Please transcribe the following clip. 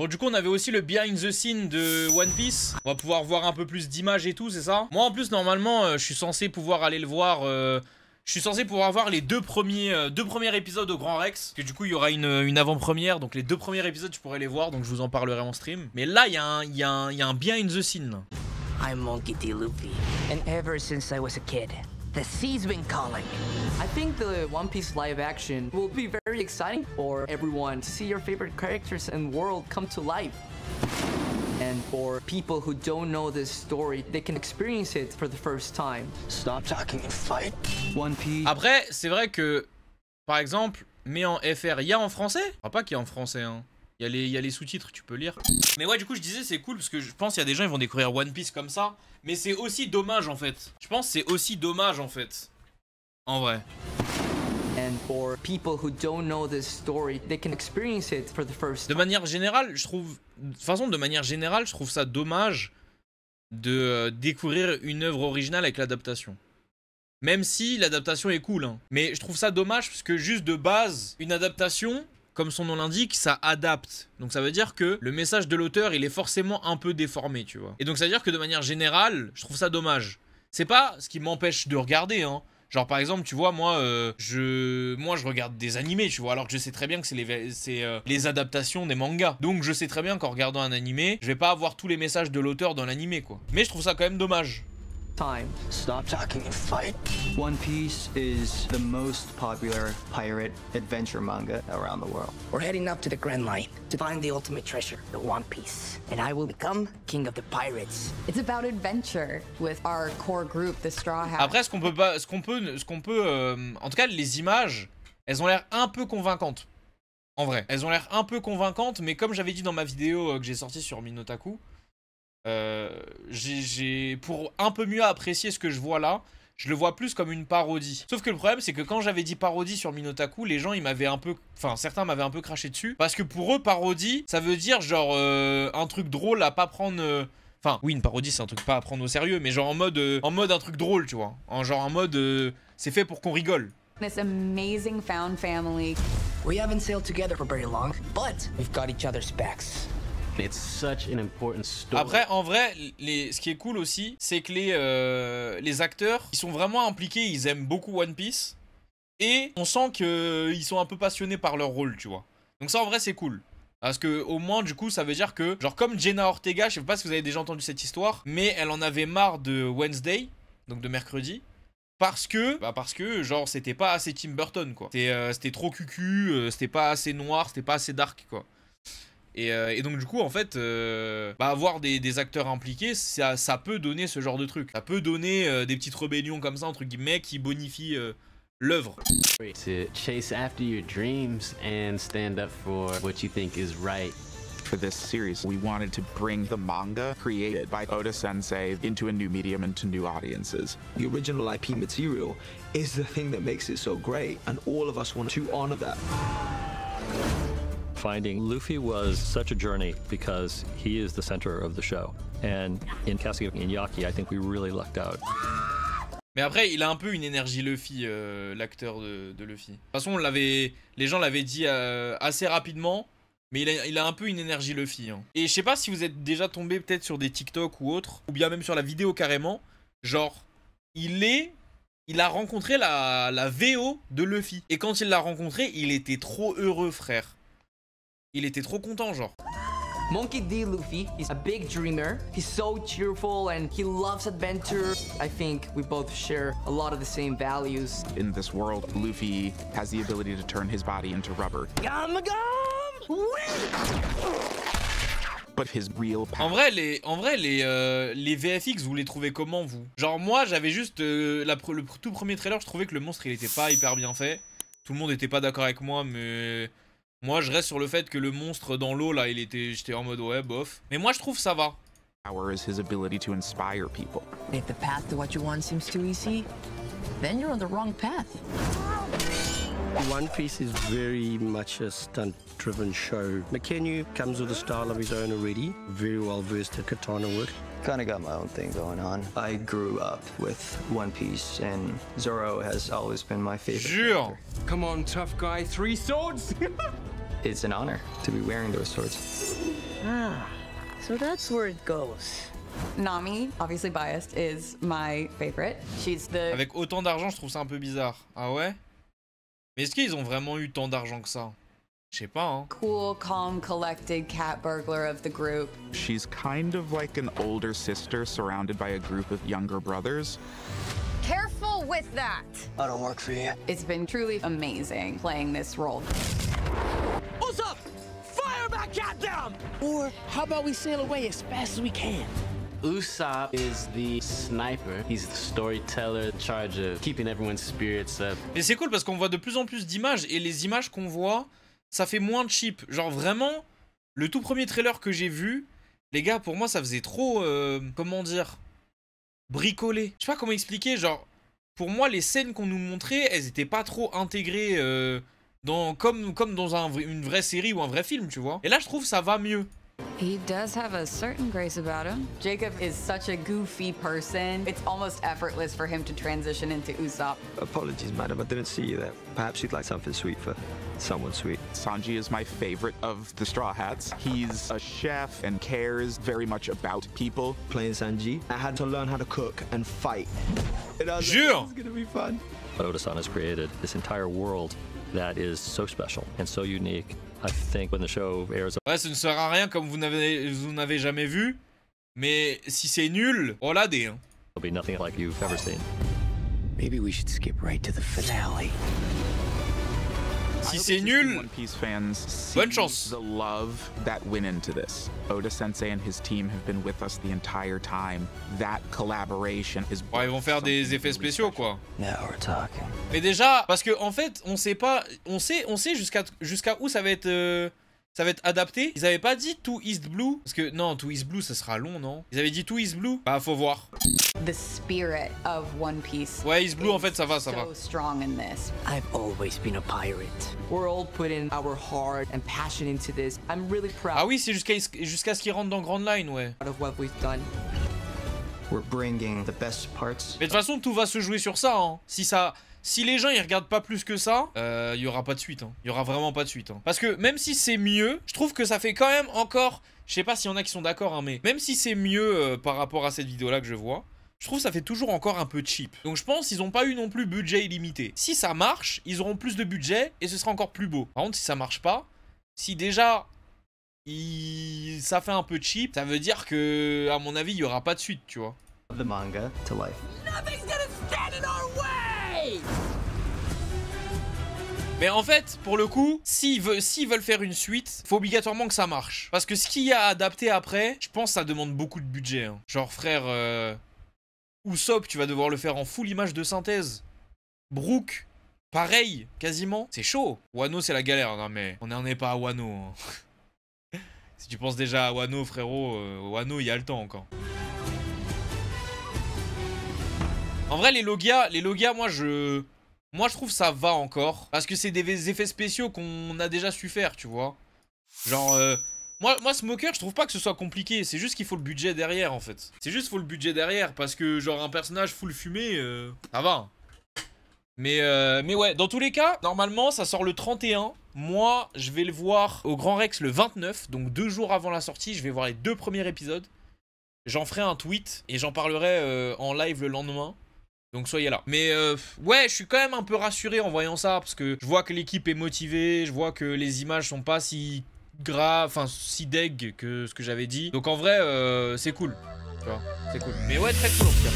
Bon, du coup, on avait aussi le behind the scene de One Piece. On va pouvoir voir un peu plus d'images et tout, c'est ça? Moi, en plus, normalement, je suis censé pouvoir aller le voir... Je suis censé pouvoir voir les deux premiers épisodes au Grand Rex. Parce que du coup, il y aura une avant-première. Donc les 2 premiers épisodes, je pourrais les voir. Donc je vous en parlerai en stream. Mais là, il y a un behind the scene. Là. I'm Monkey D. Luffy. And ever since I was a kid, the sea's been calling. I think the One Piece live action will be very exciting for everyone to see your favorite characters and world come to life. And for people who don't know this story, they can experience it for the first time. Stop talking and fight. One Piece. Après, c'est vrai que, par exemple, mais en FR, il y a en français? Je crois pas qu'il y a en français, hein. Il y a les sous-titres, tu peux lire. Mais ouais, du coup, je disais, c'est cool parce que je pense qu'il y a des gens, ils vont découvrir One Piece comme ça. Mais c'est aussi dommage, en fait. Je pense que c'est aussi dommage, en fait. En vrai. And for people who don't know this story, they can experience it for the first time. De manière générale, je trouve... De toute façon, de manière générale, je trouve ça dommage de découvrir une œuvre originale avec l'adaptation. Même si l'adaptation est cool, hein. Mais je trouve ça dommage parce que juste de base, une adaptation... Comme son nom l'indique, ça adapte. Donc ça veut dire que le message de l'auteur, il est forcément un peu déformé, tu vois. Et donc ça veut dire que de manière générale, je trouve ça dommage. C'est pas ce qui m'empêche de regarder, hein. Genre par exemple, tu vois, moi je regarde des animés, tu vois, alors que je sais très bien que c'est les adaptations des mangas. Donc je sais très bien qu'en regardant un animé, je vais pas avoir tous les messages de l'auteur dans l'animé, quoi. Mais je trouve ça quand même dommage. Time. Stop talking and fight. One Piece is the most popular pirate adventure manga around the world. We're heading up to the Grand Line to find the ultimate treasure, the One Piece. And I will become king of the pirates. It's about adventure with our core group, the Straw Hats. Après, ce qu'on peut, en tout cas, les images, elles ont l'air un peu convaincantes. En vrai, elles ont l'air un peu convaincantes, mais comme j'avais dit dans ma vidéo que j'ai sortie sur Minotaku, pour un peu mieux apprécier ce que je vois là, je le vois plus comme une parodie. Sauf que le problème, c'est que quand j'avais dit parodie sur Minotaku, les gens, ils m'avaient un peu... Enfin, certains m'avaient un peu craché dessus. Parce que pour eux, parodie, ça veut dire genre un truc drôle à pas prendre... Enfin, oui, une parodie, c'est un truc pas à prendre au sérieux, mais genre en mode un truc drôle, tu vois. Genre en mode... c'est fait pour qu'on rigole. This amazing found family. We haven't sailed together for very long, but we've got each other's backs. It's such an important story. Après, en vrai, ce qui est cool aussi, c'est que les acteurs, ils sont vraiment impliqués, ils aiment beaucoup One Piece. Et on sent qu'ils sont un peu passionnés par leur rôle, tu vois. Donc ça, en vrai, c'est cool. Parce que au moins, du coup, ça veut dire que, genre comme Jenna Ortega, je sais pas si vous avez déjà entendu cette histoire, mais elle en avait marre de Wednesday, donc de mercredi. Parce que, genre, c'était pas assez Tim Burton, quoi. C'était trop cucu, c'était pas assez noir, c'était pas assez dark, quoi. Et donc du coup en fait avoir des acteurs impliqués, ça peut donner ce genre de truc. Ça peut donner des petites rébellions comme ça entre guillemets qui bonifient l'œuvre. To chase after your dreams and stand up for what you think is right. For this series, we wanted to bring the manga created by Oda Sensei into a new medium and to new audiences. The original IP material is the thing that makes it so great, and all of us want to honor that. Finding Luffy was such a journey because he is the center of the show. And in casting Iñaki, I think we really lucked out. Mais après, il a un peu une énergie Luffy, l'acteur de Luffy. De toute façon, les gens l'avaient dit assez rapidement, mais il a un peu une énergie Luffy. Hein. Et je sais pas si vous êtes déjà tombé peut-être sur des TikTok ou autres, ou bien même sur la vidéo carrément, genre, il a rencontré la VO de Luffy. Et quand il l'a rencontré, il était trop heureux, frère. Il était trop content, genre. Monkey D. Luffy is a big dreamer. He's so cheerful and he loves adventure. I think we both share a lot of the same values. In this world, Luffy has the ability to turn his body into rubber. But his real power... En vrai, les VFX, vous les trouvez comment, vous? Genre, moi, j'avais juste... le tout premier trailer, je trouvais que le monstre, il était pas hyper bien fait. Tout le monde était pas d'accord avec moi, mais... Moi, je reste sur le fait que le monstre dans l'eau, là, j'étais en mode, ouais, bof. Mais moi, je trouve ça va. Power is his ability to inspire people. If the path to what you want seems too easy, then you're on the wrong path. One Piece is very much a stunt-driven show. Mackenyu comes with a style of his own already, very well versed at katana work. Kind of got my own thing going on. I grew up with One Piece, and Zoro has always been my favorite. Jure. Come on, tough guy, 3 swords. It's an honor to be wearing those swords. Ah, so that's where it goes. Nami, obviously biased, is my favorite. She's the Avec autant d'argent, je trouve ça un peu bizarre. Ah ouais? Mais est-ce qu'ils ont vraiment eu tant d'argent que ça? Je sais pas, hein. cool, calm, collected cat burglar of the group. She's kind of like an older sister surrounded by a group of younger brothers. Careful with that. I don't work for you. It's been truly amazing playing this role. What's up? Fire back at them! Or how about we sail away as fast as we can? Usopp is the sniper. He's the storyteller in charge of keeping everyone's spirits up. Mais c'est cool parce qu'on voit de plus en plus d'images et les images qu'on voit, ça fait moins cheap. Genre vraiment, le tout premier trailer que j'ai vu, les gars, pour moi, ça faisait trop, comment dire, bricolé. Je sais pas comment expliquer, genre, pour moi, les scènes qu'on nous montrait, elles étaient pas trop intégrées comme dans une vraie série ou un vrai film, tu vois. Et là, je trouve ça va mieux. He does have a certain grace about him. Jacob is such a goofy person. It's almost effortless for him to transition into Usopp. Apologies, madam, I didn't see you there. Perhaps you'd like something sweet for someone sweet. Sanji is my favorite of the Straw Hats. He's a chef and cares very much about people. Playing Sanji, I had to learn how to cook and fight. And I was Jure. like, this is gonna be fun. Oda-san has created this entire world that is so special and so unique. I think when the show airs... Ouais, ça ne sert à rien comme vous n'avez jamais vu. Mais si c'est nul, oh là des. Hein. It'll be nothing like you've ever seen. Maybe we should skip right to the finale. Si c'est nul, One Piece fans see bonne chance. the love that went into this. Oda Sensei and his team have been with us the entire time. That collaboration is... Ouais, ils vont faire des effets spéciaux, quoi. Now we're talking. Mais déjà, parce que en fait, on sait pas, on sait jusqu'à où ça va être adapté. Ils avaient pas dit To East Blue, parce que non, To East Blue, ça sera long, non? Ils avaient dit To East Blue. Bah, faut voir. The spirit of One Piece. Ouais, East Blue, en fait, ça va. So strong in this. I've always been a pirate. We're all putting our heart and passion into this. I'm really proud. Ah oui, c'est jusqu'à ce qu'ils rentrent dans Grand Line, ouais. Of what we've done. We're bringing the best parts. Mais de toute façon, tout va se jouer sur ça, hein. Si les gens ils regardent pas plus que ça, il y aura pas de suite. Hein. Il y aura vraiment pas de suite. Hein. Parce que même si c'est mieux, je trouve que ça fait quand même encore. Je sais pas s'il y en a qui sont d'accord, hein, mais même si c'est mieux par rapport à cette vidéo là que je vois, je trouve que ça fait toujours encore un peu cheap. Donc je pense qu'ils ont pas eu non plus budget illimité. Si ça marche, ils auront plus de budget et ce sera encore plus beau. Par contre, si ça marche pas, si déjà ça fait un peu cheap, ça veut dire que, à mon avis, il y aura pas de suite, tu vois. The manga to life. Nothing's gonna stand in our way! Mais en fait, pour le coup, s'ils veulent faire une suite, faut obligatoirement que ça marche. Parce que ce qu'il y a à adapter après, je pense que ça demande beaucoup de budget. Hein. Genre, frère, Usopp, tu vas devoir le faire en full image de synthèse. Brook, pareil, quasiment. C'est chaud. Wano, c'est la galère. Non mais, on n'en est pas à Wano. Hein. Si tu penses déjà à Wano, frérot, Wano, il y a le temps encore. En vrai, les logias, moi je trouve ça va encore. Parce que c'est des effets spéciaux qu'on a déjà su faire, tu vois. Genre, moi Smoker, je trouve pas que ce soit compliqué. C'est juste qu'il faut le budget derrière, en fait. C'est juste qu'il faut le budget derrière. Parce que, genre, un personnage full fumé, ça va. Mais ouais, dans tous les cas, normalement, ça sort le 31. Moi, je vais le voir au Grand Rex le 29. Donc 2 jours avant la sortie, je vais voir les 2 premiers épisodes. J'en ferai un tweet et j'en parlerai en live le lendemain. Donc soyez là. Mais ouais, je suis quand même un peu rassuré en voyant ça. Parce que je vois que l'équipe est motivée. Je vois que les images sont pas si graves, enfin si deg que ce que j'avais dit. Donc en vrai, c'est cool. Tu vois, c'est cool. Mais ouais, très cool en tout cas.